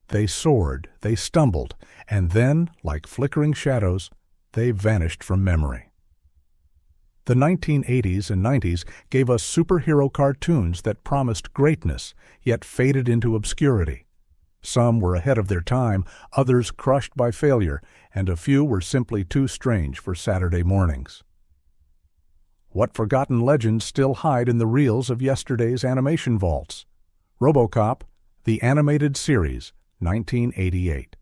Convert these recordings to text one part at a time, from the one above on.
They soared, they stumbled, and then, like flickering shadows, they vanished from memory. The 1980s and 90s gave us superhero cartoons that promised greatness, yet faded into obscurity. Some were ahead of their time, others crushed by failure, and a few were simply too strange for Saturday mornings. What forgotten legends still hide in the reels of yesterday's animation vaults? Robocop, the animated series, 1988.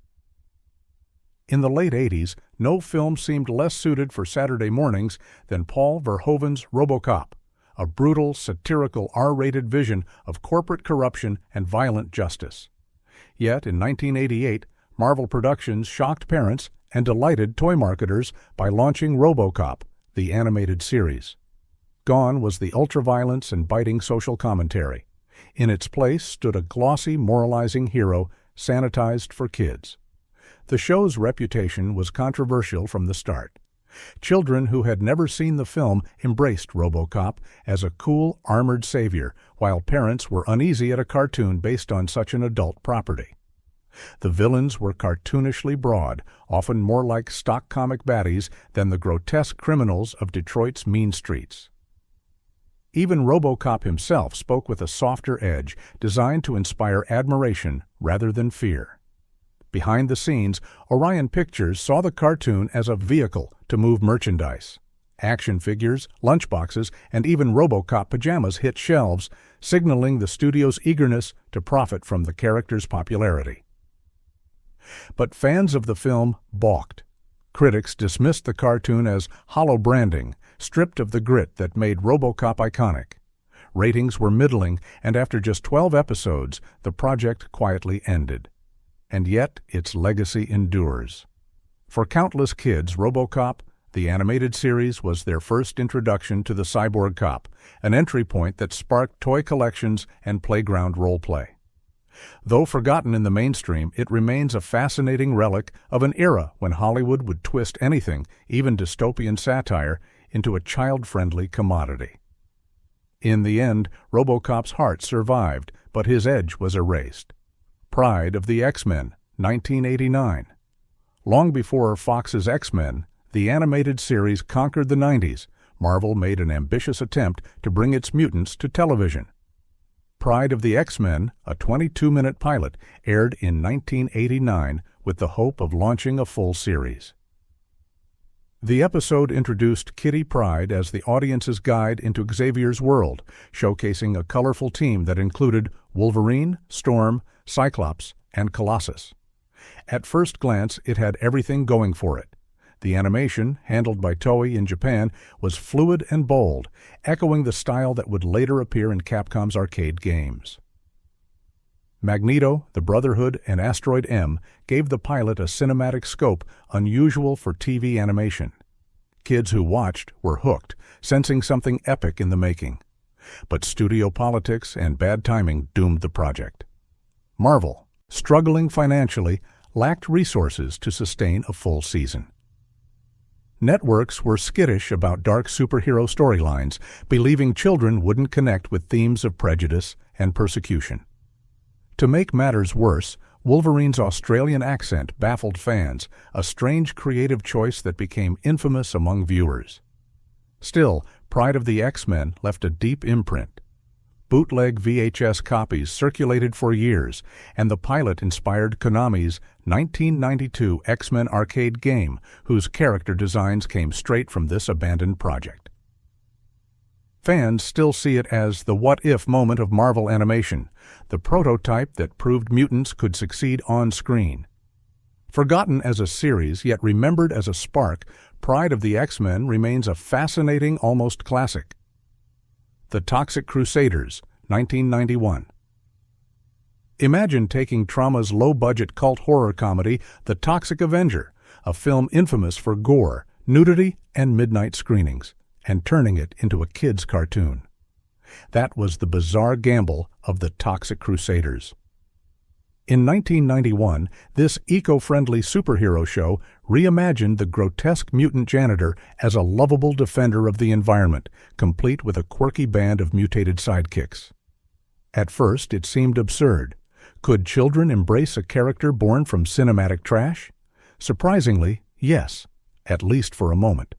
In the late 80s, no film seemed less suited for Saturday mornings than Paul Verhoeven's Robocop, a brutal, satirical R-rated vision of corporate corruption and violent justice. Yet, in 1988, Marvel Productions shocked parents and delighted toy marketers by launching Robocop, the animated series. Gone was the ultraviolence and biting social commentary. In its place stood a glossy, moralizing hero sanitized for kids. The show's reputation was controversial from the start. Children who had never seen the film embraced Robocop as a cool, armored savior, while parents were uneasy at a cartoon based on such an adult property. The villains were cartoonishly broad, often more like stock comic baddies than the grotesque criminals of Detroit's mean streets. Even Robocop himself spoke with a softer edge, designed to inspire admiration rather than fear. Behind the scenes, Orion Pictures saw the cartoon as a vehicle to move merchandise. Action figures, lunchboxes, and even Robocop pajamas hit shelves, signaling the studio's eagerness to profit from the character's popularity. But fans of the film balked. Critics dismissed the cartoon as hollow branding, stripped of the grit that made Robocop iconic. Ratings were middling, and after just 12 episodes, the project quietly ended. And yet its legacy endures. For countless kids, Robocop, the animated series, was their first introduction to the cyborg cop, an entry point that sparked toy collections and playground roleplay. Though forgotten in the mainstream, it remains a fascinating relic of an era when Hollywood would twist anything, even dystopian satire, into a child-friendly commodity. In the end, Robocop's heart survived, but his edge was erased. Pride of the X-Men, 1989. Long before Fox's X-Men, the animated series conquered the 90s. Marvel made an ambitious attempt to bring its mutants to television. Pride of the X-Men, a 22-minute pilot, aired in 1989 with the hope of launching a full series. The episode introduced Kitty Pryde as the audience's guide into Xavier's world, showcasing a colorful team that included Wolverine, Storm, Cyclops, and Colossus. At first glance, it had everything going for it. The animation, handled by Toei in Japan, was fluid and bold, echoing the style that would later appear in Capcom's arcade games. Magneto, the Brotherhood, and Asteroid M gave the pilot a cinematic scope unusual for TV animation. Kids who watched were hooked, sensing something epic in the making. But studio politics and bad timing doomed the project. Marvel, struggling financially, lacked resources to sustain a full season. Networks were skittish about dark superhero storylines, believing children wouldn't connect with themes of prejudice and persecution. To make matters worse, Wolverine's Australian accent baffled fans, a strange creative choice that became infamous among viewers. Still, Pride of the X-Men left a deep imprint. Bootleg VHS copies circulated for years, and the pilot inspired Konami's 1992 X-Men arcade game, whose character designs came straight from this abandoned project. Fans still see it as the what-if moment of Marvel animation, the prototype that proved mutants could succeed on screen. Forgotten as a series, yet remembered as a spark, Pride of the X-Men remains a fascinating, almost classic. The Toxic Crusaders, 1991. Imagine taking Trauma's low-budget cult horror comedy, The Toxic Avenger, a film infamous for gore, nudity, and midnight screenings, and turning it into a kid's cartoon. That was the bizarre gamble of the Toxic Crusaders. In 1991, this eco-friendly superhero show reimagined the grotesque mutant janitor as a lovable defender of the environment, complete with a quirky band of mutated sidekicks. At first, it seemed absurd. Could children embrace a character born from cinematic trash? Surprisingly, yes, at least for a moment.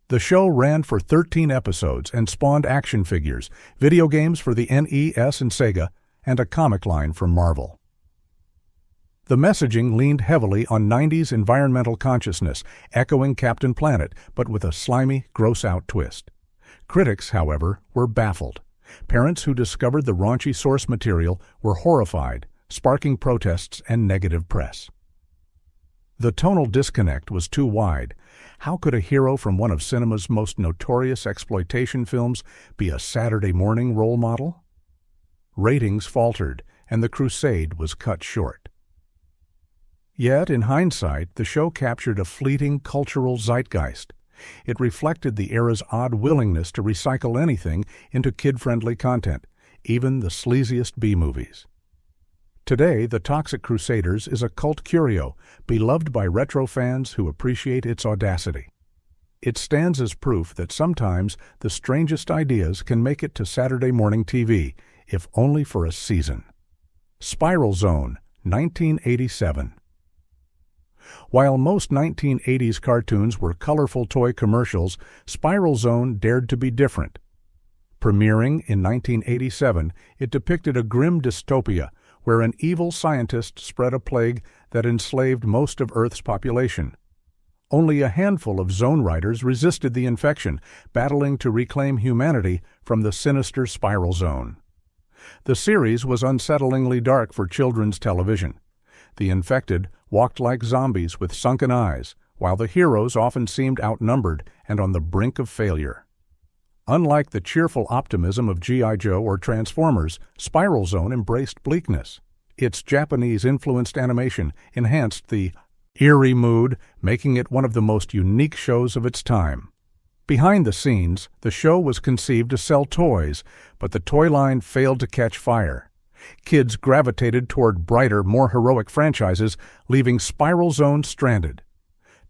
The show ran for 13 episodes and spawned action figures, video games for the NES and Sega, and a comic line from Marvel. The messaging leaned heavily on 90s environmental consciousness, echoing Captain Planet, but with a slimy, gross-out twist. Critics, however, were baffled. Parents who discovered the raunchy source material were horrified, sparking protests and negative press. The tonal disconnect was too wide. How could a hero from one of cinema's most notorious exploitation films be a Saturday morning role model? Ratings faltered, and the crusade was cut short. Yet, in hindsight, the show captured a fleeting cultural zeitgeist. It reflected the era's odd willingness to recycle anything into kid-friendly content, even the sleaziest B-movies. Today, the Toxic Crusaders is a cult curio, beloved by retro fans who appreciate its audacity. It stands as proof that sometimes the strangest ideas can make it to Saturday morning TV, if only for a season. Spiral Zone, 1987. While most 1980s cartoons were colorful toy commercials, Spiral Zone dared to be different. Premiering in 1987, it depicted a grim dystopia where an evil scientist spread a plague that enslaved most of Earth's population. Only a handful of Zone Riders resisted the infection, battling to reclaim humanity from the sinister Spiral Zone. The series was unsettlingly dark for children's television. The infected walked like zombies with sunken eyes, while the heroes often seemed outnumbered and on the brink of failure. Unlike the cheerful optimism of G.I. Joe or Transformers, Spiral Zone embraced bleakness. Its Japanese-influenced animation enhanced the eerie mood, making it one of the most unique shows of its time. Behind the scenes, the show was conceived to sell toys, but the toy line failed to catch fire. Kids gravitated toward brighter, more heroic franchises, leaving Spiral Zone stranded.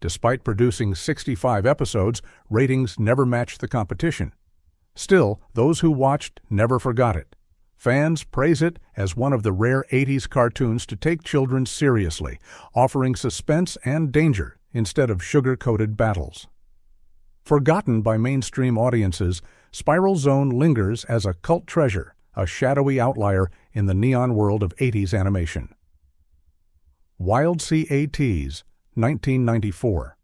Despite producing 65 episodes, ratings never matched the competition. Still, those who watched never forgot it. Fans praise it as one of the rare 80s cartoons to take children seriously, offering suspense and danger instead of sugar-coated battles. Forgotten by mainstream audiences, Spiral Zone lingers as a cult treasure, a shadowy outlier in the neon world of 80s animation. WildC.A.T.S, 1994.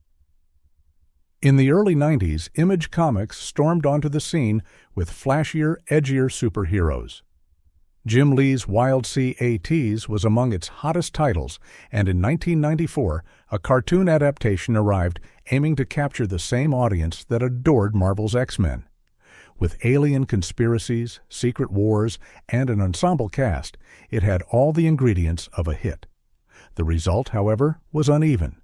In the early 90s, Image Comics stormed onto the scene with flashier, edgier superheroes. Jim Lee's WildC.A.T.S was among its hottest titles, and in 1994, a cartoon adaptation arrived aiming to capture the same audience that adored Marvel's X-Men. With alien conspiracies, secret wars, and an ensemble cast, it had all the ingredients of a hit. The result, however, was uneven.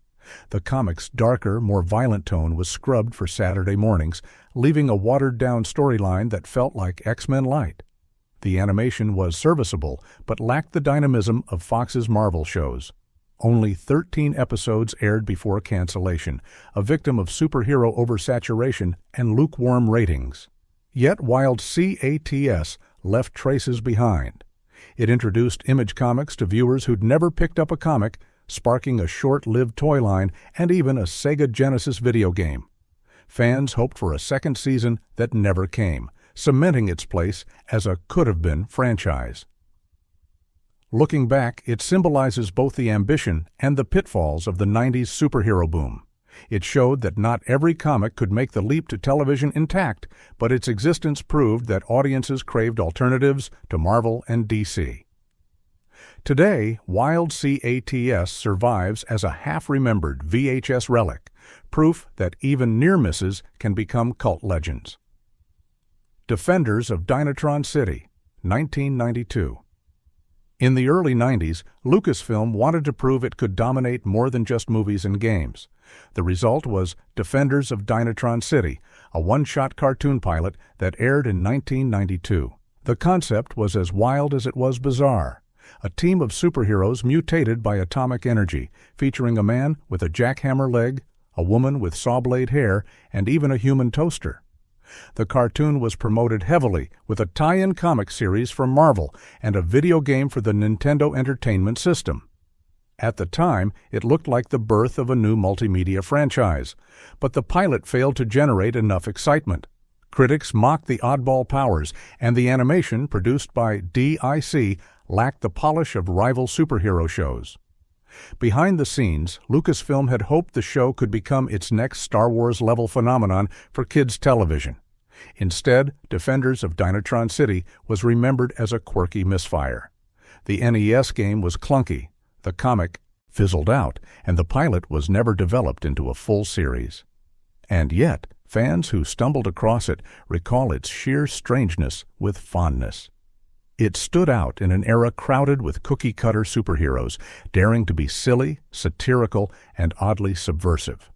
The comic's darker, more violent tone was scrubbed for Saturday mornings, leaving a watered-down storyline that felt like X-Men Light. The animation was serviceable, but lacked the dynamism of Fox's Marvel shows. Only 13 episodes aired before cancellation, a victim of superhero oversaturation and lukewarm ratings. Yet WildC.A.T.S left traces behind. It introduced Image Comics to viewers who'd never picked up a comic, sparking a short-lived toy line and even a Sega Genesis video game. Fans hoped for a second season that never came, cementing its place as a could-have-been franchise. Looking back, it symbolizes both the ambition and the pitfalls of the 90s superhero boom. It showed that not every comic could make the leap to television intact, but its existence proved that audiences craved alternatives to Marvel and DC. Today, WildC.A.T.S survives as a half-remembered VHS relic, proof that even near misses can become cult legends. Defenders of Dinatron City, 1992. In the early 90s, Lucasfilm wanted to prove it could dominate more than just movies and games. The result was Defenders of Dinatron City, a one-shot cartoon pilot that aired in 1992. The concept was as wild as it was bizarre. A team of superheroes mutated by atomic energy, featuring a man with a jackhammer leg, a woman with saw-blade hair, and even a human toaster. The cartoon was promoted heavily with a tie-in comic series from Marvel and a video game for the Nintendo Entertainment System. At the time, it looked like the birth of a new multimedia franchise, but the pilot failed to generate enough excitement. Critics mocked the oddball powers, and the animation, produced by DIC, lacked the polish of rival superhero shows. Behind the scenes, Lucasfilm had hoped the show could become its next Star Wars-level phenomenon for kids' television. Instead, Defenders of Dinatron City was remembered as a quirky misfire. The NES game was clunky, the comic fizzled out, and the pilot was never developed into a full series. And yet, fans who stumbled across it recall its sheer strangeness with fondness. It stood out in an era crowded with cookie-cutter superheroes, daring to be silly, satirical, and oddly subversive.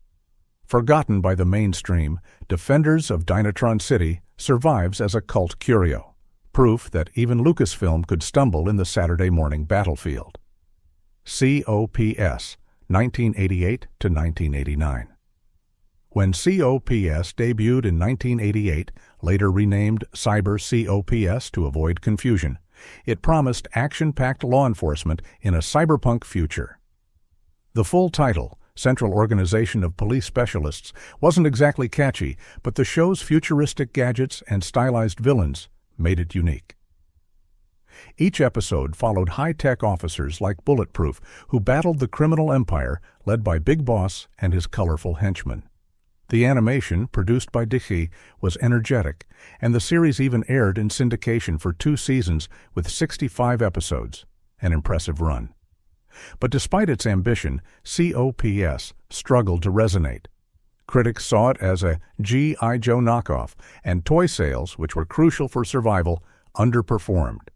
Forgotten by the mainstream, Defenders of Dinatron City survives as a cult curio, proof that even Lucasfilm could stumble in the Saturday morning battlefield. C.O.P.S., 1988 to 1989. When C.O.P.S. debuted in 1988, later renamed Cyber C.O.P.S. to avoid confusion, it promised action-packed law enforcement in a cyberpunk future. The full title, Central Organization of Police Specialists, wasn't exactly catchy, but the show's futuristic gadgets and stylized villains made it unique. Each episode followed high-tech officers like Bulletproof, who battled the criminal empire led by Big Boss and his colorful henchmen. The animation, produced by Dichi, was energetic, and the series even aired in syndication for 2 seasons with 65 episodes, an impressive run. But despite its ambition, C.O.P.S. struggled to resonate. Critics saw it as a G.I. Joe knockoff, and toy sales, which were crucial for survival, underperformed.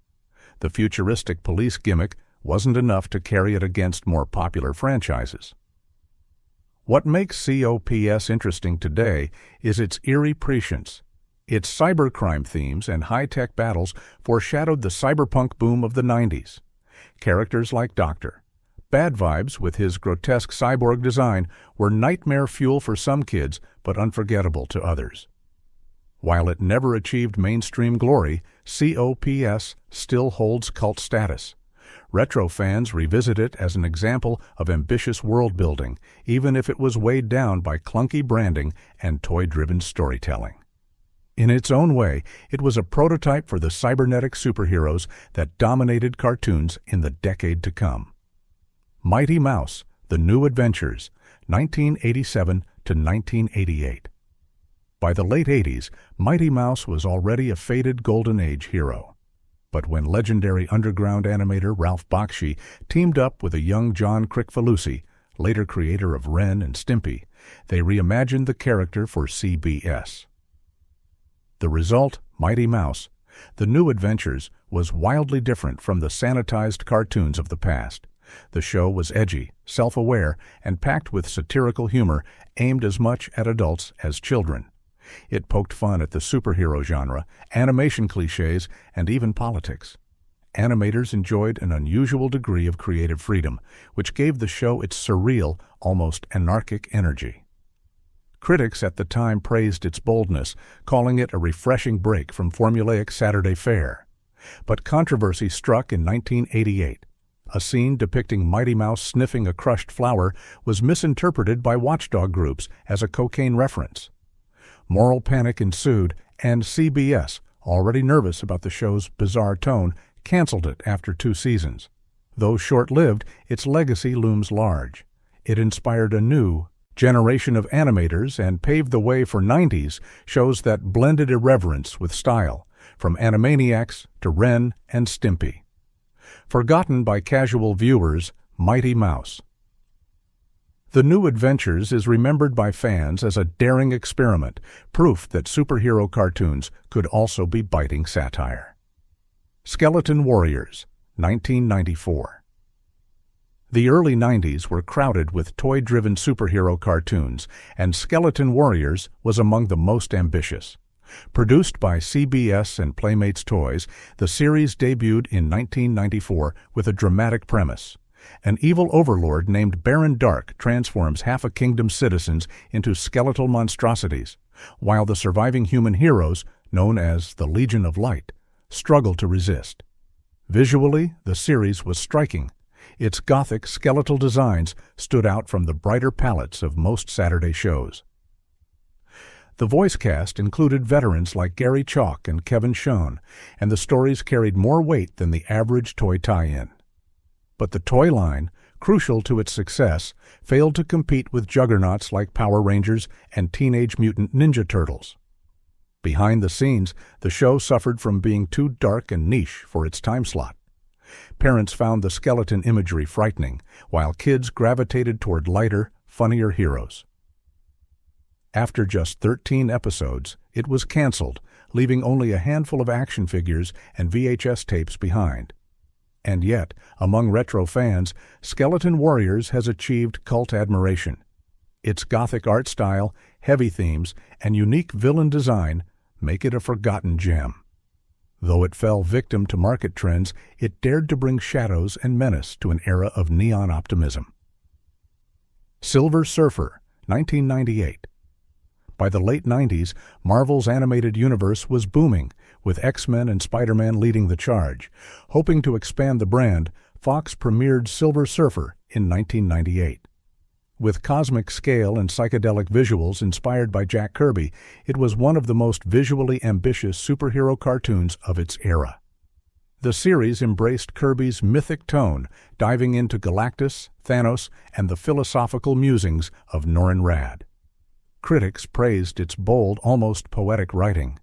The futuristic police gimmick wasn't enough to carry it against more popular franchises. What makes C.O.P.S. interesting today is its eerie prescience. Its cybercrime themes and high-tech battles foreshadowed the cyberpunk boom of the 90s. Characters like Dr. Bad Vibes, with his grotesque cyborg design, were nightmare fuel for some kids, but unforgettable to others. While it never achieved mainstream glory, C.O.P.S. still holds cult status. Retro fans revisit it as an example of ambitious world-building, even if it was weighed down by clunky branding and toy-driven storytelling. In its own way, it was a prototype for the cybernetic superheroes that dominated cartoons in the decade to come. Mighty Mouse, The New Adventures, 1987 to 1988. By the late 80s, Mighty Mouse was already a faded Golden Age hero. But when legendary underground animator Ralph Bakshi teamed up with a young John Kricfalusi, later creator of Ren and Stimpy, they reimagined the character for CBS. The result, Mighty Mouse, The New Adventures, was wildly different from the sanitized cartoons of the past. The show was edgy, self-aware, and packed with satirical humor aimed as much at adults as children. It poked fun at the superhero genre, animation cliches, and even politics. Animators enjoyed an unusual degree of creative freedom, which gave the show its surreal, almost anarchic energy. Critics at the time praised its boldness, calling it a refreshing break from formulaic Saturday fare. But controversy struck in 1988. A scene depicting Mighty Mouse sniffing a crushed flower was misinterpreted by watchdog groups as a cocaine reference. Moral panic ensued, and CBS, already nervous about the show's bizarre tone, canceled it after 2 seasons. Though short-lived, its legacy looms large. It inspired a new generation of animators and paved the way for 90s shows that blended irreverence with style, from Animaniacs to Ren and Stimpy. Forgotten by casual viewers, Mighty Mouse. The New Adventures is remembered by fans as a daring experiment, proof that superhero cartoons could also be biting satire. Skeleton Warriors, 1994. The early 90s were crowded with toy-driven superhero cartoons, and Skeleton Warriors was among the most ambitious. Produced by CBS and Playmates Toys, the series debuted in 1994 with a dramatic premise. An evil overlord named Baron Dark transforms half a kingdom's citizens into skeletal monstrosities, while the surviving human heroes, known as the Legion of Light, struggled to resist. Visually, the series was striking. Its gothic skeletal designs stood out from the brighter palettes of most Saturday shows. The voice cast included veterans like Gary Chalk and Kevin Schoen, and the stories carried more weight than the average toy tie-in. But the toy line, crucial to its success, failed to compete with juggernauts like Power Rangers and Teenage Mutant Ninja Turtles. Behind the scenes, the show suffered from being too dark and niche for its time slot. Parents found the skeleton imagery frightening, while kids gravitated toward lighter, funnier heroes. After just 13 episodes, it was canceled, leaving only a handful of action figures and VHS tapes behind. And yet, among retro fans, Skeleton Warriors has achieved cult admiration. Its gothic art style, heavy themes, and unique villain design make it a forgotten gem. Though it fell victim to market trends, it dared to bring shadows and menace to an era of neon optimism. Silver Surfer, 1998. By the late 90s, Marvel's animated universe was booming, with X-Men and Spider-Man leading the charge. Hoping to expand the brand, Fox premiered Silver Surfer in 1998. With cosmic scale and psychedelic visuals inspired by Jack Kirby, it was one of the most visually ambitious superhero cartoons of its era. The series embraced Kirby's mythic tone, diving into Galactus, Thanos, and the philosophical musings of Norrin Radd. Critics praised its bold, almost poetic writing.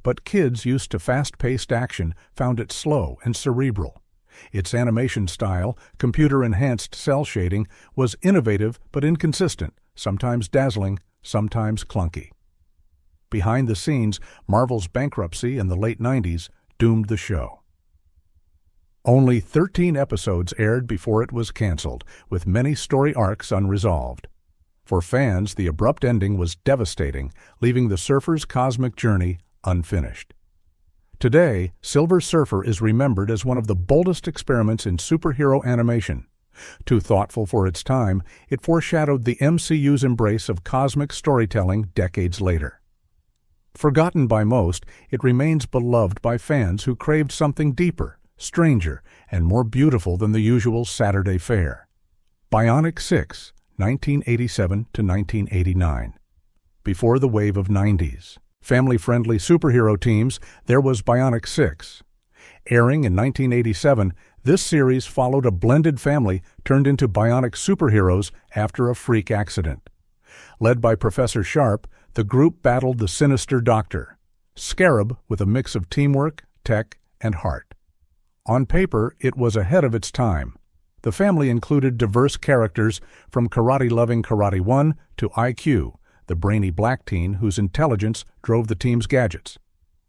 But kids used to fast-paced action found it slow and cerebral. Its animation style, computer-enhanced cell shading, was innovative but inconsistent, sometimes dazzling, sometimes clunky. Behind the scenes, Marvel's bankruptcy in the late 90s doomed the show. Only 13 episodes aired before it was canceled, with many story arcs unresolved. For fans, the abrupt ending was devastating, leaving the surfer's cosmic journey unfinished. Today, Silver Surfer is remembered as one of the boldest experiments in superhero animation. Too thoughtful for its time, it foreshadowed the MCU's embrace of cosmic storytelling decades later. Forgotten by most, it remains beloved by fans who craved something deeper, stranger, and more beautiful than the usual Saturday fare. Bionic 6, 1987 to 1989. Before the wave of 90s family-friendly superhero teams, there was Bionic 6. Airing in 1987, this series followed a blended family turned into bionic superheroes after a freak accident. Led by Professor Sharp, the group battled the sinister Doctor, Scarab with a mix of teamwork, tech, and heart. On paper, it was ahead of its time. The family included diverse characters from karate-loving Karate 1 to IQ, the brainy black teen whose intelligence drove the team's gadgets.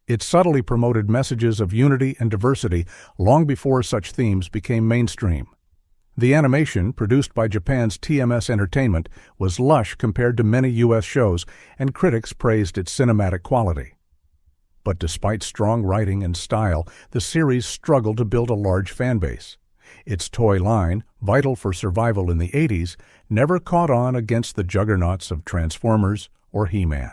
It subtly promoted messages of unity and diversity long before such themes became mainstream. The animation, produced by Japan's TMS Entertainment, was lush compared to many U.S. shows, and critics praised its cinematic quality. But despite strong writing and style, the series struggled to build a large fanbase. Its toy line, vital for survival in the 80s, never caught on against the juggernauts of Transformers or He-Man.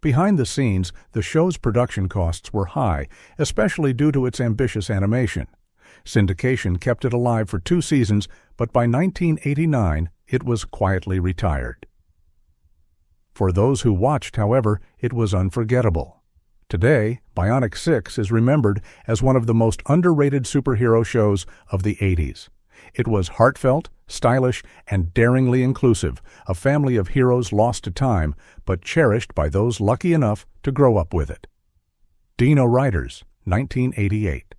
Behind the scenes, the show's production costs were high, especially due to its ambitious animation. Syndication kept it alive for 2 seasons, but by 1989, it was quietly retired. For those who watched, however, it was unforgettable. Today, Bionic 6 is remembered as one of the most underrated superhero shows of the 80s. It was heartfelt, stylish, and daringly inclusive, a family of heroes lost to time, but cherished by those lucky enough to grow up with it. Dino Riders, 1988.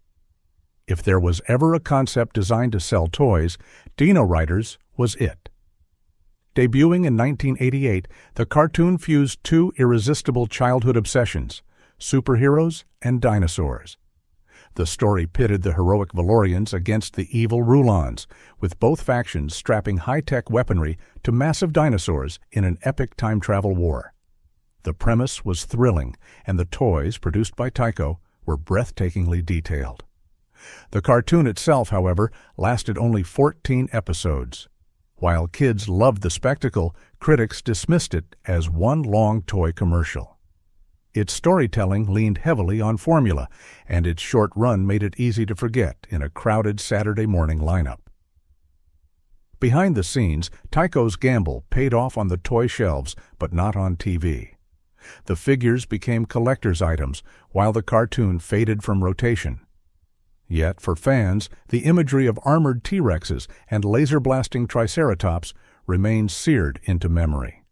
If there was ever a concept designed to sell toys, Dino Riders was it. Debuting in 1988, the cartoon fused 2 irresistible childhood obsessions: superheroes and dinosaurs. The story pitted the heroic Valorians against the evil Rulons, with both factions strapping high-tech weaponry to massive dinosaurs in an epic time travel war. The premise was thrilling, and the toys, produced by Tyco, were breathtakingly detailed. The cartoon itself, however, lasted only 14 episodes. While kids loved the spectacle, critics dismissed it as one long toy commercial. Its storytelling leaned heavily on formula, and its short run made it easy to forget in a crowded Saturday morning lineup. Behind the scenes, Tyco's gamble paid off on the toy shelves, but not on TV. The figures became collector's items, while the cartoon faded from rotation. Yet, for fans, the imagery of armored T-Rexes and laser-blasting Triceratops remains seared into memory.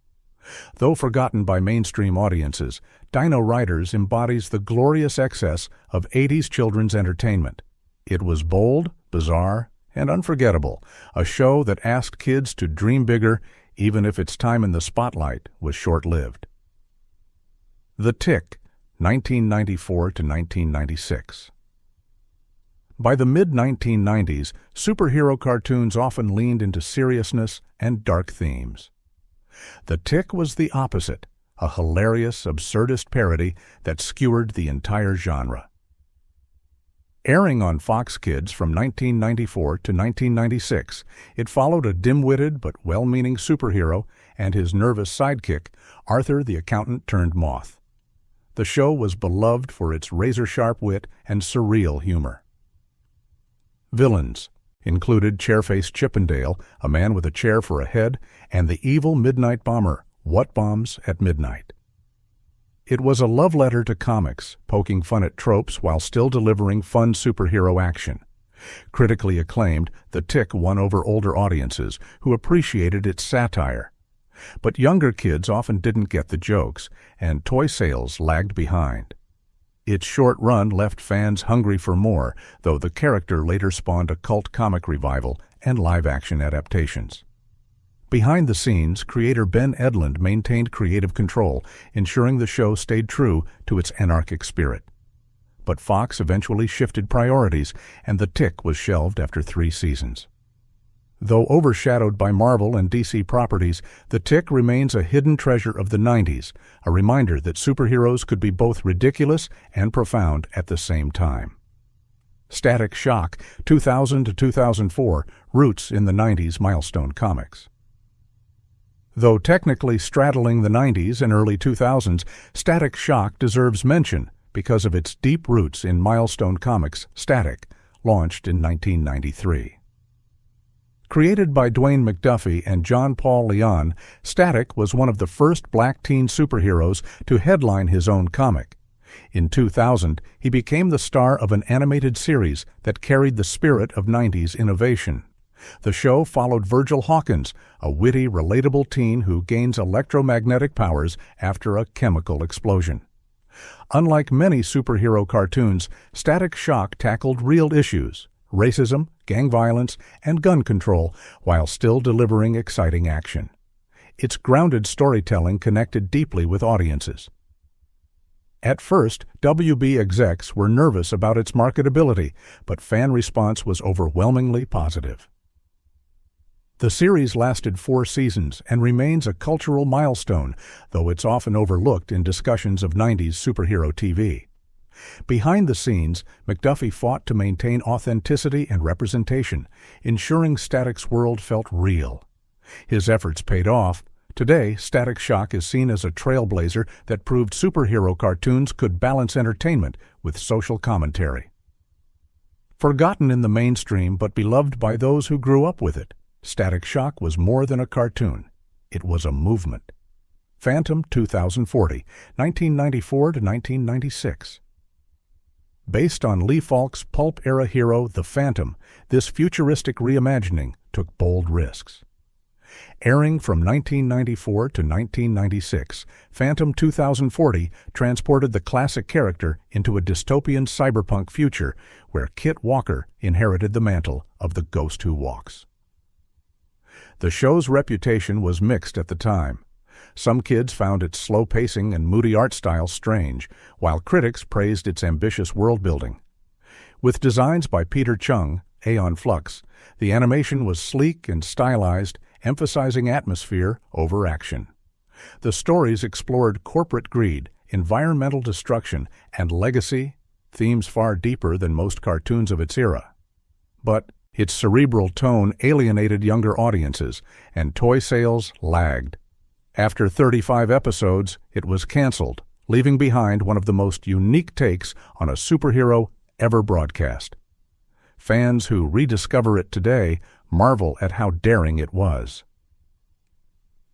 Though forgotten by mainstream audiences, Dino Riders embodies the glorious excess of 80s children's entertainment. It was bold, bizarre, and unforgettable, a show that asked kids to dream bigger, even if its time in the spotlight was short-lived. The Tick, 1994 to 1996. By the mid-1990s, superhero cartoons often leaned into seriousness and dark themes. The Tick was the opposite, a hilarious, absurdist parody that skewered the entire genre. Airing on Fox Kids from 1994 to 1996, it followed a dim-witted but well-meaning superhero and his nervous sidekick, Arthur the Accountant-Turned-Moth. The show was beloved for its razor-sharp wit and surreal humor. Villains included chair-faced Chippendale, a man with a chair for a head, and the evil midnight bomber, What Bombs at Midnight. It was a love letter to comics, poking fun at tropes while still delivering fun superhero action. Critically acclaimed, The Tick won over older audiences who appreciated its satire. But younger kids often didn't get the jokes, and toy sales lagged behind. Its short run left fans hungry for more, though the character later spawned a cult comic revival and live-action adaptations. Behind the scenes, creator Ben Edlund maintained creative control, ensuring the show stayed true to its anarchic spirit. But Fox eventually shifted priorities, and The Tick was shelved after 3 seasons. Though overshadowed by Marvel and DC properties, The Tick remains a hidden treasure of the 90s, a reminder that superheroes could be both ridiculous and profound at the same time. Static Shock, 2000 to 2004, roots in the 90s Milestone Comics. Though technically straddling the 90s and early 2000s, Static Shock deserves mention because of its deep roots in Milestone Comics' Static, launched in 1993. Created by Dwayne McDuffie and John Paul Leon, Static was one of the first black teen superheroes to headline his own comic. In 2000, he became the star of an animated series that carried the spirit of 90s innovation. The show followed Virgil Hawkins, a witty, relatable teen who gains electromagnetic powers after a chemical explosion. Unlike many superhero cartoons, Static Shock tackled real issues: racism, gang violence, and gun control, while still delivering exciting action. Its grounded storytelling connected deeply with audiences. At first, WB execs were nervous about its marketability, but fan response was overwhelmingly positive. The series lasted 4 seasons and remains a cultural milestone, though it's often overlooked in discussions of 90s superhero TV. Behind the scenes, McDuffie fought to maintain authenticity and representation, ensuring Static's world felt real. His efforts paid off. Today, Static Shock is seen as a trailblazer that proved superhero cartoons could balance entertainment with social commentary. Forgotten in the mainstream but beloved by those who grew up with it, Static Shock was more than a cartoon. It was a movement. Phantom 2040, 1994 to 1996. Based on Lee Falk's pulp-era hero The Phantom, this futuristic reimagining took bold risks. Airing from 1994 to 1996, Phantom 2040 transported the classic character into a dystopian cyberpunk future where Kit Walker inherited the mantle of the Ghost Who Walks. The show's reputation was mixed at the time. Some kids found its slow pacing and moody art style strange, while critics praised its ambitious world-building. With designs by Peter Chung, Aeon Flux, the animation was sleek and stylized, emphasizing atmosphere over action. The stories explored corporate greed, environmental destruction, and legacy, themes far deeper than most cartoons of its era. But Its cerebral tone alienated younger audiences, and toy sales lagged. After 35 episodes, it was canceled, leaving behind one of the most unique takes on a superhero ever broadcast. Fans who rediscover it today marvel at how daring it was.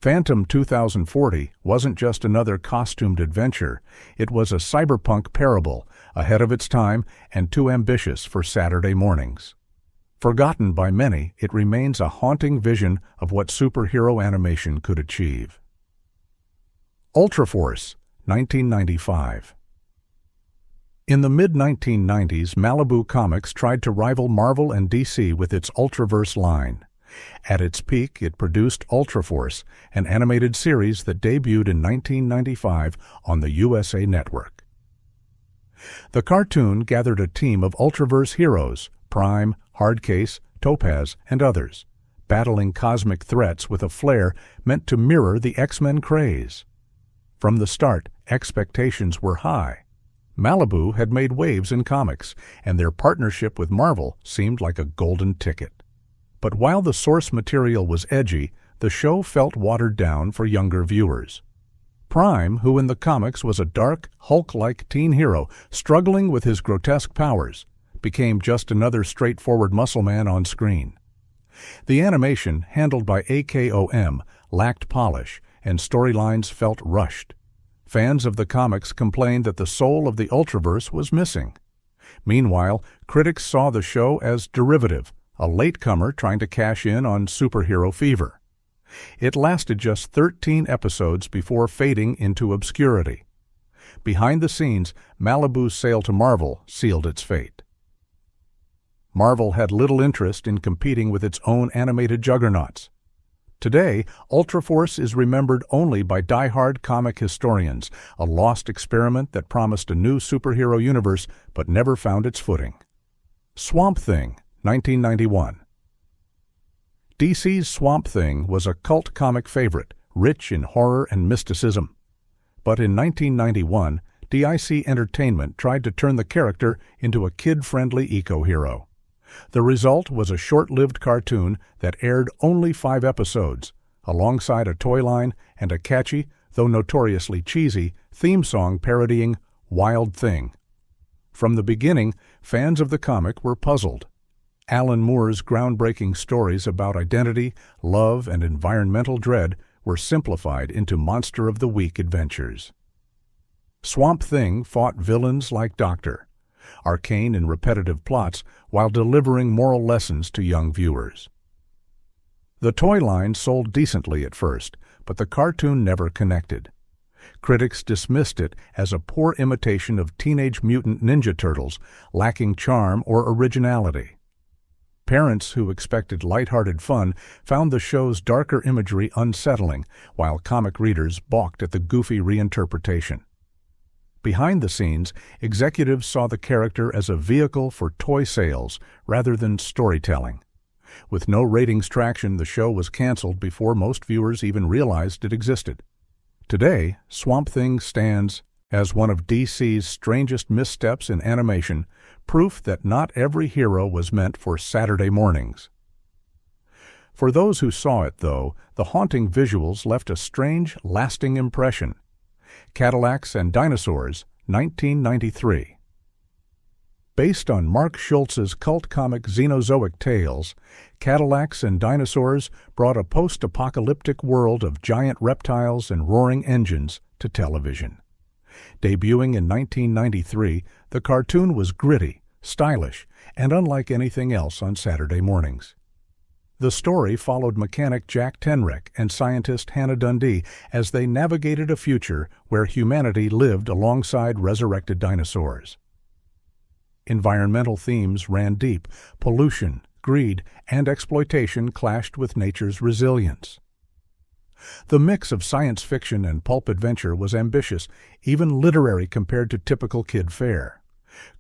Phantom 2040 wasn't just another costumed adventure. It was a cyberpunk parable, ahead of its time and too ambitious for Saturday mornings. Forgotten by many, it remains a haunting vision of what superhero animation could achieve. Ultraforce, 1995. In the mid-1990s, Malibu Comics tried to rival Marvel and DC with its Ultraverse line. At its peak, it produced Ultraforce, an animated series that debuted in 1995 on the USA Network. The cartoon gathered a team of Ultraverse heroes, Prime, Hardcase, Topaz, and others, battling cosmic threats with a flair meant to mirror the X-Men craze. From the start, expectations were high. Malibu had made waves in comics, and their partnership with Marvel seemed like a golden ticket. But while the source material was edgy, the show felt watered down for younger viewers. Prime, who in the comics was a dark, Hulk-like teen hero struggling with his grotesque powers, became just another straightforward muscle man on screen. The animation, handled by A.K.O.M., lacked polish, and storylines felt rushed. Fans of the comics complained that the soul of the Ultraverse was missing. Meanwhile, critics saw the show as derivative, a latecomer trying to cash in on superhero fever. It lasted just 13 episodes before fading into obscurity. Behind the scenes, Malibu's sale to Marvel sealed its fate. Marvel had little interest in competing with its own animated juggernauts. Today, Ultraforce is remembered only by die-hard comic historians, a lost experiment that promised a new superhero universe but never found its footing. Swamp Thing, 1991. DC's Swamp Thing was a cult comic favorite, rich in horror and mysticism. But in 1991, DIC Entertainment tried to turn the character into a kid-friendly eco-hero. The result was a short-lived cartoon that aired only 5 episodes, alongside a toy line and a catchy, though notoriously cheesy, theme song parodying Wild Thing. From the beginning, fans of the comic were puzzled. Alan Moore's groundbreaking stories about identity, love, and environmental dread were simplified into Monster of the Week adventures. Swamp Thing fought villains like Dr. Arcane and repetitive plots while delivering moral lessons to young viewers. The toy line sold decently at first, but the cartoon never connected. Critics dismissed it as a poor imitation of Teenage Mutant Ninja Turtles, lacking charm or originality. Parents who expected lighthearted fun found the show's darker imagery unsettling, while comic readers balked at the goofy reinterpretation. Behind the scenes, executives saw the character as a vehicle for toy sales rather than storytelling. With no ratings traction, the show was canceled before most viewers even realized it existed. Today, Swamp Thing stands as one of DC's strangest missteps in animation, proof that not every hero was meant for Saturday mornings. For those who saw it, though, the haunting visuals left a strange, lasting impression. Cadillacs and Dinosaurs, 1993. Based on Mark Schultz's cult comic Xenozoic Tales, Cadillacs and Dinosaurs brought a post-apocalyptic world of giant reptiles and roaring engines to television. Debuting in 1993, the cartoon was gritty, stylish, and unlike anything else on Saturday mornings. The story followed mechanic Jack Tenrec and scientist Hannah Dundee as they navigated a future where humanity lived alongside resurrected dinosaurs. Environmental themes ran deep. Pollution, greed, and exploitation clashed with nature's resilience. The mix of science fiction and pulp adventure was ambitious, even literary compared to typical kid fare.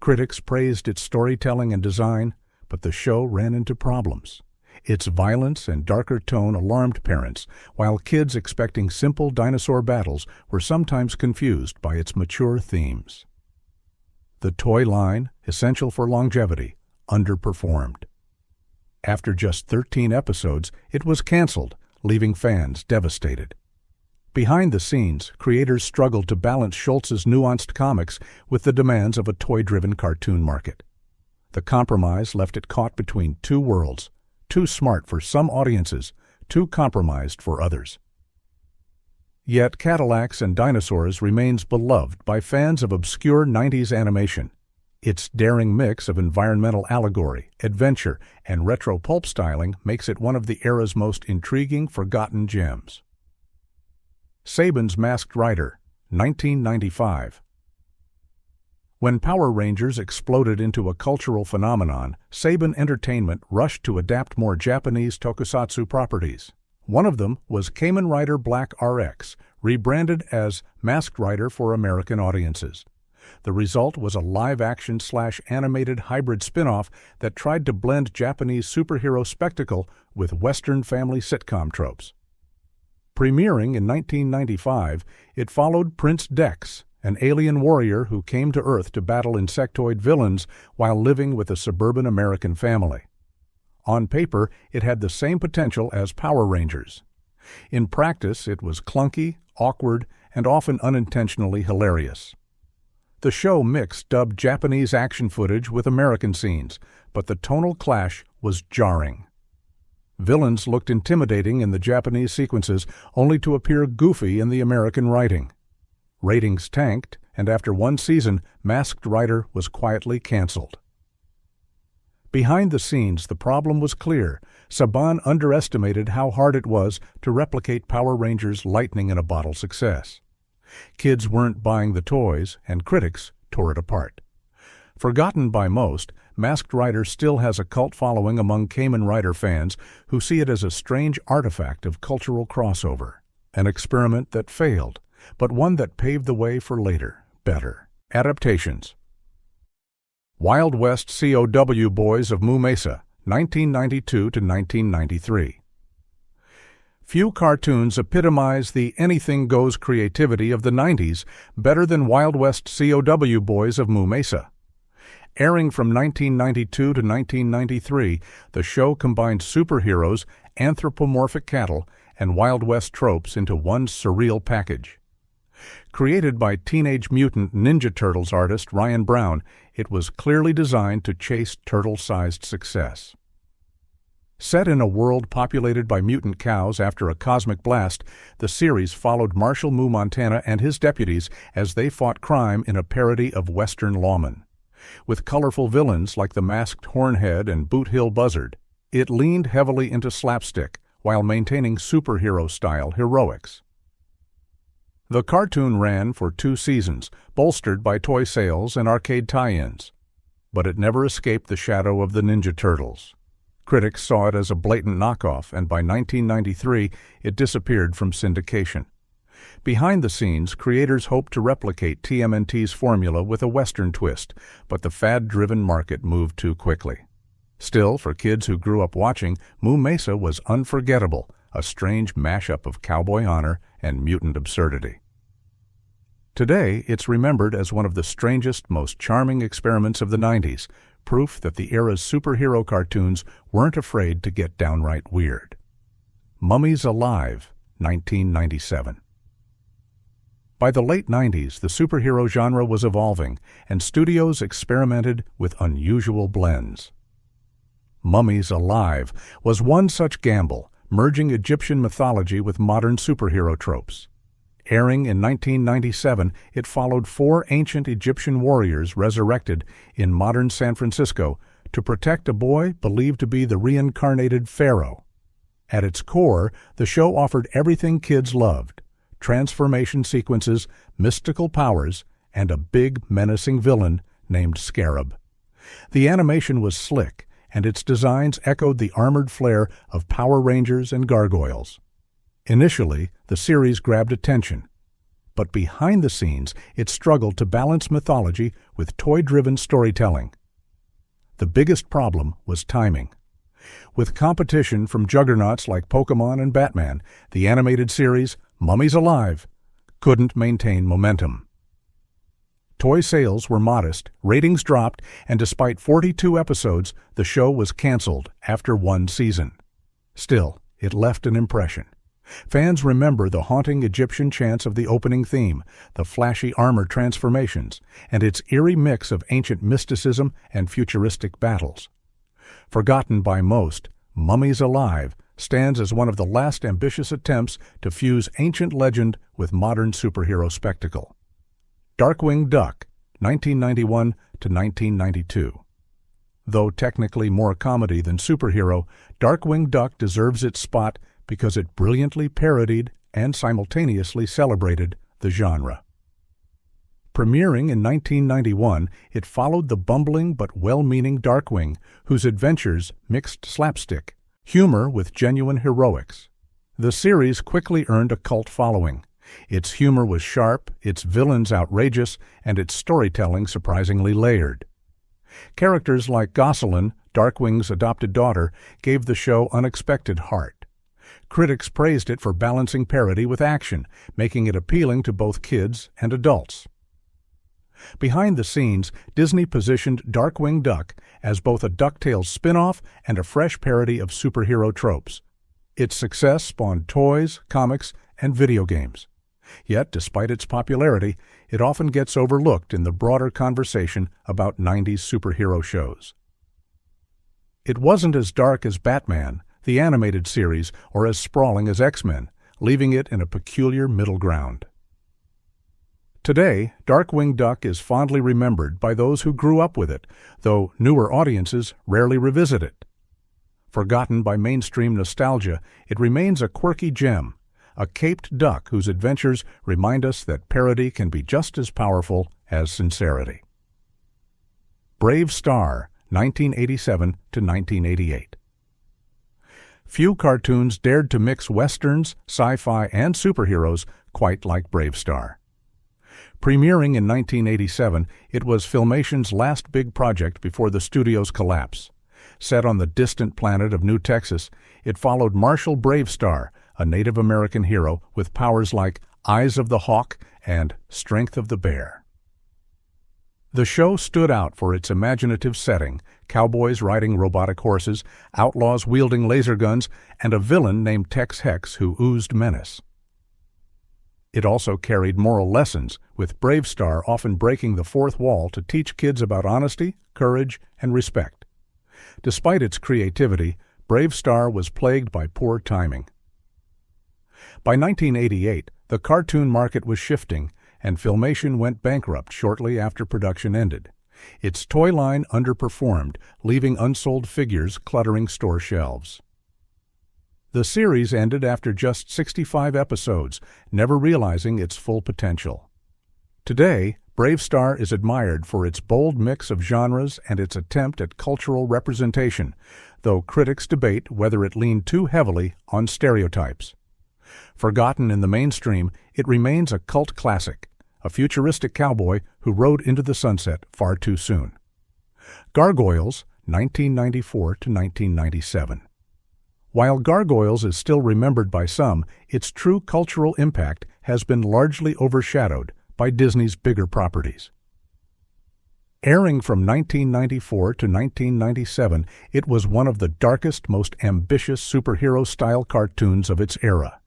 Critics praised its storytelling and design, but the show ran into problems. Its violence and darker tone alarmed parents, while kids expecting simple dinosaur battles were sometimes confused by its mature themes. The toy line, essential for longevity, underperformed. After just 13 episodes, it was canceled, leaving fans devastated. Behind the scenes, creators struggled to balance Schultz's nuanced comics with the demands of a toy-driven cartoon market. The compromise left it caught between two worlds, too smart for some audiences, too compromised for others. Yet Cadillacs and Dinosaurs remains beloved by fans of obscure 90s animation. Its daring mix of environmental allegory, adventure, and retro pulp styling makes it one of the era's most intriguing forgotten gems. Saban's Masked Rider, 1995. When Power Rangers exploded into a cultural phenomenon, Saban Entertainment rushed to adapt more Japanese tokusatsu properties. One of them was Kamen Rider Black RX, rebranded as Masked Rider for American audiences. The result was a live-action/animated hybrid spin-off that tried to blend Japanese superhero spectacle with Western family sitcom tropes. Premiering in 1995, it followed Prince Dex, an alien warrior who came to Earth to battle insectoid villains while living with a suburban American family. On paper, it had the same potential as Power Rangers. In practice, it was clunky, awkward, and often unintentionally hilarious. The show mixed dubbed Japanese action footage with American scenes, but the tonal clash was jarring. Villains looked intimidating in the Japanese sequences, only to appear goofy in the American writing. Ratings tanked, and after one season, Masked Rider was quietly canceled. Behind the scenes, the problem was clear. Saban underestimated how hard it was to replicate Power Rangers' lightning-in-a-bottle success. Kids weren't buying the toys, and critics tore it apart. Forgotten by most, Masked Rider still has a cult following among Kamen Rider fans who see it as a strange artifact of cultural crossover, an experiment that failed, but one that paved the way for later, better adaptations. Wild West C.O.W. Boys of Moo Mesa, 1992 to 1993. Few cartoons epitomize the anything-goes creativity of the 90s better than Wild West C.O.W. Boys of Moo Mesa. Airing from 1992 to 1993, the show combined superheroes, anthropomorphic cattle, and Wild West tropes into one surreal package. Created by Teenage Mutant Ninja Turtles artist Ryan Brown, it was clearly designed to chase turtle-sized success. Set in a world populated by mutant cows after a cosmic blast, the series followed Marshall Moo Montana and his deputies as they fought crime in a parody of Western lawmen. With colorful villains like the Masked Hornhead and Boot Hill Buzzard, it leaned heavily into slapstick while maintaining superhero-style heroics. The cartoon ran for 2 seasons, bolstered by toy sales and arcade tie-ins. But it never escaped the shadow of the Ninja Turtles. Critics saw it as a blatant knockoff, and by 1993, it disappeared from syndication. Behind the scenes, creators hoped to replicate TMNT's formula with a Western twist, but the fad-driven market moved too quickly. Still, for kids who grew up watching, Moo Mesa was unforgettable, a strange mashup of cowboy honor and mutant absurdity. Today, it's remembered as one of the strangest, most charming experiments of the 90s, proof that the era's superhero cartoons weren't afraid to get downright weird. Mummies Alive, 1997. By the late 90s, the superhero genre was evolving, and studios experimented with unusual blends. Mummies Alive was one such gamble, merging Egyptian mythology with modern superhero tropes. Airing in 1997, it followed 4 ancient Egyptian warriors resurrected in modern San Francisco to protect a boy believed to be the reincarnated pharaoh. At its core, the show offered everything kids loved: transformation sequences, mystical powers, and a big, menacing villain named Scarab. The animation was slick, and its designs echoed the armored flair of Power Rangers and Gargoyles. Initially, the series grabbed attention, but behind the scenes, it struggled to balance mythology with toy-driven storytelling. The biggest problem was timing. With competition from juggernauts like Pokémon and Batman, the animated series, Mummies Alive, couldn't maintain momentum. Toy sales were modest, ratings dropped, and despite 42 episodes, the show was canceled after one season. Still, it left an impression. Fans remember the haunting Egyptian chants of the opening theme, the flashy armor transformations, and its eerie mix of ancient mysticism and futuristic battles. Forgotten by most, Mummies Alive stands as one of the last ambitious attempts to fuse ancient legend with modern superhero spectacle. Darkwing Duck, 1991 to 1992. Though technically more comedy than superhero, Darkwing Duck deserves its spot because it brilliantly parodied and simultaneously celebrated the genre. Premiering in 1991, it followed the bumbling but well-meaning Darkwing, whose adventures mixed slapstick, humor with genuine heroics. The series quickly earned a cult following. Its humor was sharp, its villains outrageous, and its storytelling surprisingly layered. Characters like Gosselin, Darkwing's adopted daughter, gave the show unexpected heart. Critics praised it for balancing parody with action, making it appealing to both kids and adults. Behind the scenes, Disney positioned Darkwing Duck as both a DuckTales spin-off and a fresh parody of superhero tropes. Its success spawned toys, comics, and video games. Yet, despite its popularity, it often gets overlooked in the broader conversation about 90s superhero shows. It wasn't as dark as Batman, the animated series, or as sprawling as X-Men, leaving it in a peculiar middle ground. Today, Darkwing Duck is fondly remembered by those who grew up with it, though newer audiences rarely revisit it. Forgotten by mainstream nostalgia, it remains a quirky gem, a caped duck whose adventures remind us that parody can be just as powerful as sincerity. BraveStarr, 1987 to 1988. Few cartoons dared to mix westerns, sci-fi, and superheroes quite like BraveStarr. Premiering in 1987, it was Filmation's last big project before the studio's collapse. Set on the distant planet of New Texas, it followed Marshal BraveStarr, a Native American hero with powers like Eyes of the Hawk and Strength of the Bear. The show stood out for its imaginative setting, cowboys riding robotic horses, outlaws wielding laser guns, and a villain named Tex Hex who oozed menace. It also carried moral lessons, with BraveStarr often breaking the fourth wall to teach kids about honesty, courage, and respect. Despite its creativity, BraveStarr was plagued by poor timing. By 1988, the cartoon market was shifting, and Filmation went bankrupt shortly after production ended. Its toy line underperformed, leaving unsold figures cluttering store shelves. The series ended after just 65 episodes, never realizing its full potential. Today, BraveStarr is admired for its bold mix of genres and its attempt at cultural representation, though critics debate whether it leaned too heavily on stereotypes. Forgotten in the mainstream, it remains a cult classic, a futuristic cowboy who rode into the sunset far too soon. Gargoyles, 1994 to 1997. While Gargoyles is still remembered by some, its true cultural impact has been largely overshadowed by Disney's bigger properties. Airing from 1994 to 1997, it was one of the darkest, most ambitious superhero-style cartoons of its era.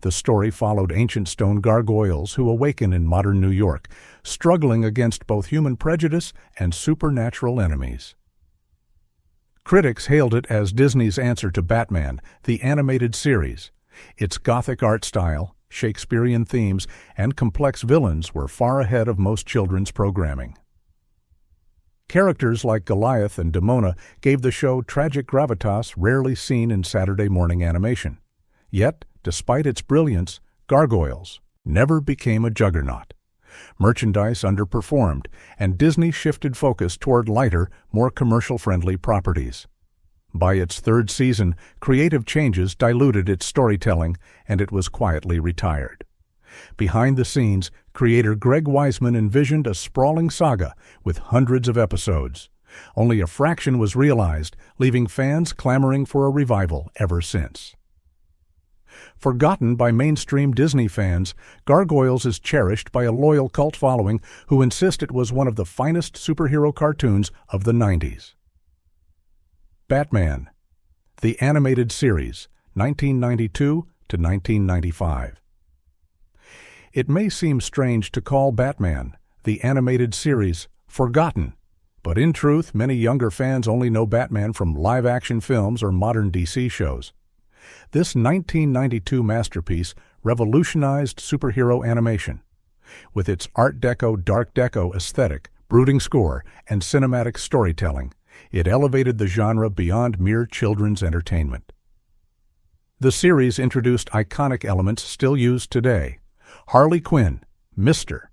The story followed ancient stone gargoyles who awaken in modern New York, struggling against both human prejudice and supernatural enemies. Critics hailed it as Disney's answer to Batman, the animated series. Its Gothic art style, Shakespearean themes, and complex villains were far ahead of most children's programming. Characters like Goliath and Demona gave the show tragic gravitas rarely seen in Saturday morning animation. Yet, despite its brilliance, Gargoyles never became a juggernaut. Merchandise underperformed, and Disney shifted focus toward lighter, more commercial-friendly properties. By its third season, creative changes diluted its storytelling, and it was quietly retired. Behind the scenes, creator Greg Weisman envisioned a sprawling saga with hundreds of episodes. Only a fraction was realized, leaving fans clamoring for a revival ever since. Forgotten by mainstream Disney fans, Gargoyles is cherished by a loyal cult following who insist it was one of the finest superhero cartoons of the 90s. Batman, the animated series, 1992 to 1995. It may seem strange to call Batman, the animated series, forgotten, but in truth, many younger fans only know Batman from live-action films or modern DC shows. This 1992 masterpiece revolutionized superhero animation. With its Art Deco, Dark Deco aesthetic, brooding score, and cinematic storytelling, it elevated the genre beyond mere children's entertainment. The series introduced iconic elements still used today: Harley Quinn, Mr.,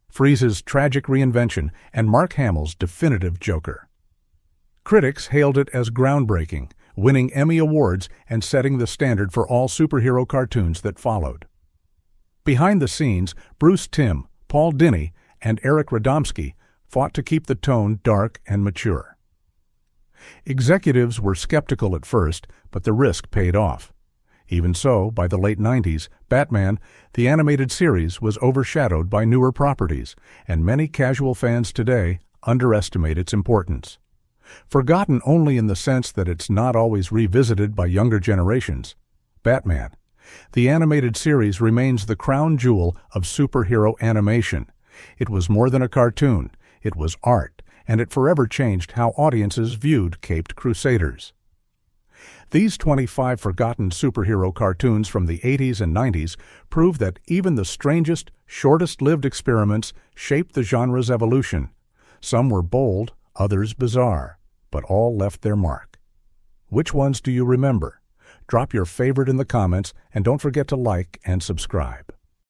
Freeze's tragic reinvention, and Mark Hamill's definitive Joker. Critics hailed it as groundbreaking, winning Emmy Awards and setting the standard for all superhero cartoons that followed. Behind the scenes, Bruce Timm, Paul Dini, and Eric Radomski fought to keep the tone dark and mature. Executives were skeptical at first, but the risk paid off. Even so, by the late 90s, Batman, the animated series, was overshadowed by newer properties, and many casual fans today underestimate its importance. Forgotten only in the sense that it's not always revisited by younger generations, Batman, the animated series, remains the crown jewel of superhero animation. It was more than a cartoon, it was art, and it forever changed how audiences viewed Caped Crusaders. These 25 forgotten superhero cartoons from the 80s and 90s prove that even the strangest, shortest-lived experiments shaped the genre's evolution. Some were bold, others bizarre, but all left their mark. Which ones do you remember? Drop your favorite in the comments and don't forget to like and subscribe.